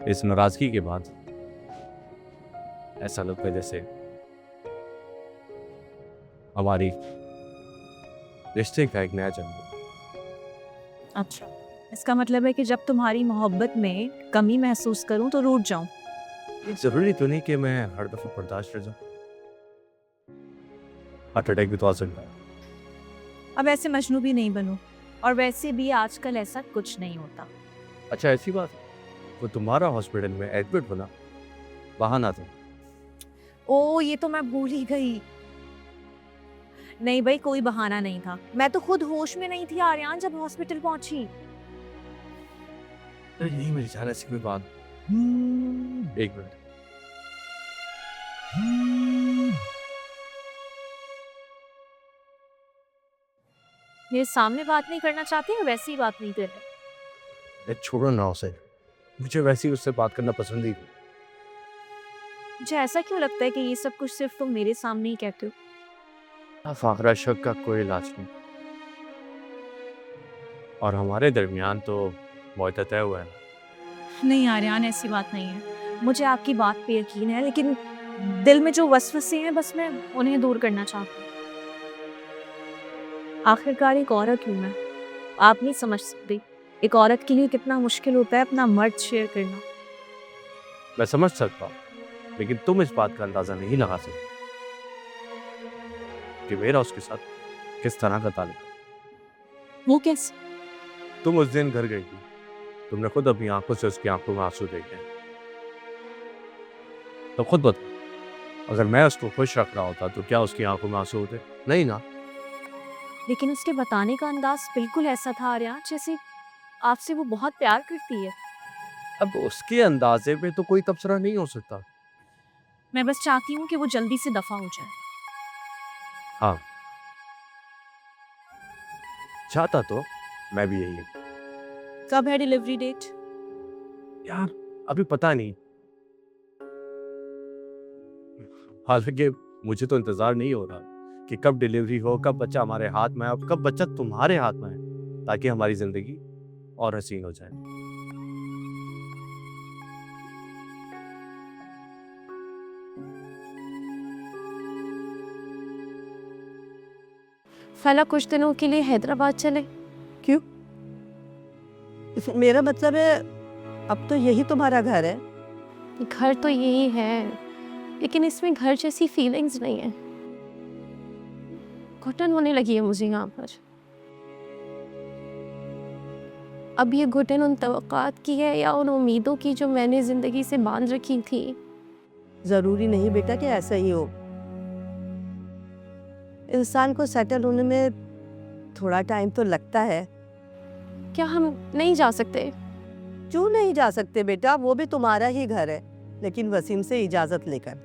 इस नाराजगी के बाद ऐसा लगता है जैसे हमारी रिश्ते का एक नया जन्म। अच्छा, इसका मतलब है कि जब तुम्हारी मोहब्बत में कमी महसूस करूं तो रूठ जाऊं। ये जरूरी तो नहीं कि मैं हर दफा बर्दाश्त कर जाऊं। हार्ट अटैक भी तो आ सकता है। अब ऐसे मजनू भी नहीं बनूं, और वैसे भी आजकल ऐसा कुछ नहीं होता। अच्छा ऐसी बात है? वो तुम्हारा हॉस्पिटल में एडमिट होना बहाना था। ओ, ये तो मैं भूल ही गई। नहीं भाई, कोई बहाना नहीं था। मैं तो खुद होश में नहीं थी आर्यन जब हॉस्पिटल पहुंची। अरे नहीं मेरी जान, ऐसी कोई बात। एक मिनट। मेरे सामने बात नहीं करना चाहती और वैसे ही बात नहीं कर रहे। छोड़ो ना उसे, मुझे वैसे ही उससे बात करना पसंद ही नहीं। मुझे ऐसा क्यों लगता है कि ये सब कुछ सिर्फ तुम मेरे सामने ही कहते हो। फाखरा शक का कोई इलाज नहीं, और हमारे दरमियान तो मुआहदा तय हुआ है। नहीं आर्यन, ऐसी बात नहीं है। मुझे आपकी बात पे यकीन है, लेकिन दिल में जो वसवसे हैं बस मैं उन्हें दूर करना चाहती हूँ। आखिरकार एक औरत हूँ मैं, आप नहीं समझ सकती एक औरत के लिए कितना मुश्किल होता है अपना मर्द शेयर करना। मैं समझ सकता हूँ, लेकिन तुम इस बात का अंदाजा नहीं लगा सकते कि मेरा उसके साथ किस तरह का ताल्लुक है। वो कैसे? तुम उस दिन घर गई थी, तुमने खुद अपनी आंखों से उसकी आंखों में आंसू देखे। तो खुद बताओ, अगर मैं उसको खुश रख रहा होता तो क्या उसकी आंखों में आंसू होते? नहीं ना। लेकिन उसके बताने का अंदाज बिल्कुल ऐसा था आर्यन जैसे आपसे वो बहुत प्यार करती है। अब उसके अंदाजे पे तो कोई तबसरा नहीं हो सकता। मैं बस चाहती हूँ कि वो जल्दी से दफा हो जाए। हाँ, चाहता तो मैं भी यही हूँ। कब है डिलीवरी डेट? यार अभी पता नहीं। हालांकि मुझे तो इंतजार नहीं हो रहा कि कब डिलीवरी हो, कब बच्चा हमारे हाथ में आए, और कब बच्चा तुम्हारे हाथ में आए, ताकि हमारी जिंदगी और हसीन हो जाए। फला कुछ दिनों के लिए हैदराबाद चले। क्यों? मेरा मतलब है अब तो यही तुम्हारा घर है। घर तो यही है, लेकिन इसमें घर जैसी फीलिंग्स नहीं है। घुटन होने लगी है मुझे यहाँ पर। अब ये घुटन उन तवक्कात की है या उन उम्मीदों की जो मैंने जिंदगी से बांध रखी थी। जरूरी नहीं बेटा कि ऐसा ही हो। इंसान को सेटल होने में थोड़ा टाइम तो लगता है। क्या हम नहीं जा सकते? क्यों नहीं जा सकते बेटा, वो भी तुम्हारा ही घर है, लेकिन वसीम से इजाजत लेकर।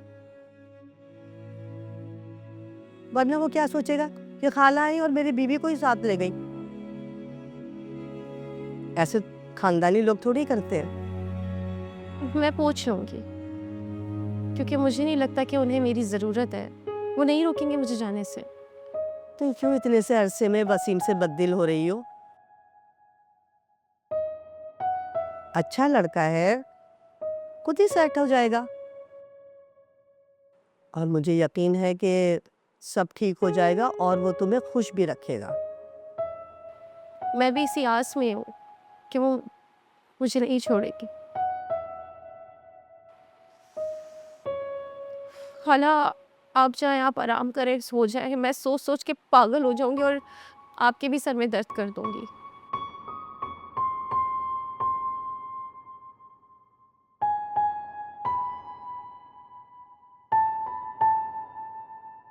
वरना वो क्या सोचेगा कि खाला आई और मेरी बीवी को ही साथ ले गई। ऐसे खानदानी लोग थोड़ी करते हैं। मैं पूछ लूंगी, क्योंकि मुझे नहीं लगता कि उन्हें मेरी ज़रूरत है। वो नहीं रोकेंगे मुझे जाने से। तुम क्यों इतने से अरसे में वसीम से बददिल हो रही हो? अच्छा लड़का है, खुद ही सेट हो जाएगा। और मुझे यकीन है कि सब ठीक हो जाएगा और वो तुम्हें खुश भी रखेगा। मैं भी इसी आस में हूँ कि वो मुझे नहीं छोड़ेगी। खाला आप जाएं, आप आराम करें, सो जाएं। मैं सोच सोच के पागल हो जाऊंगी और आपके भी सर में दर्द कर दूंगी।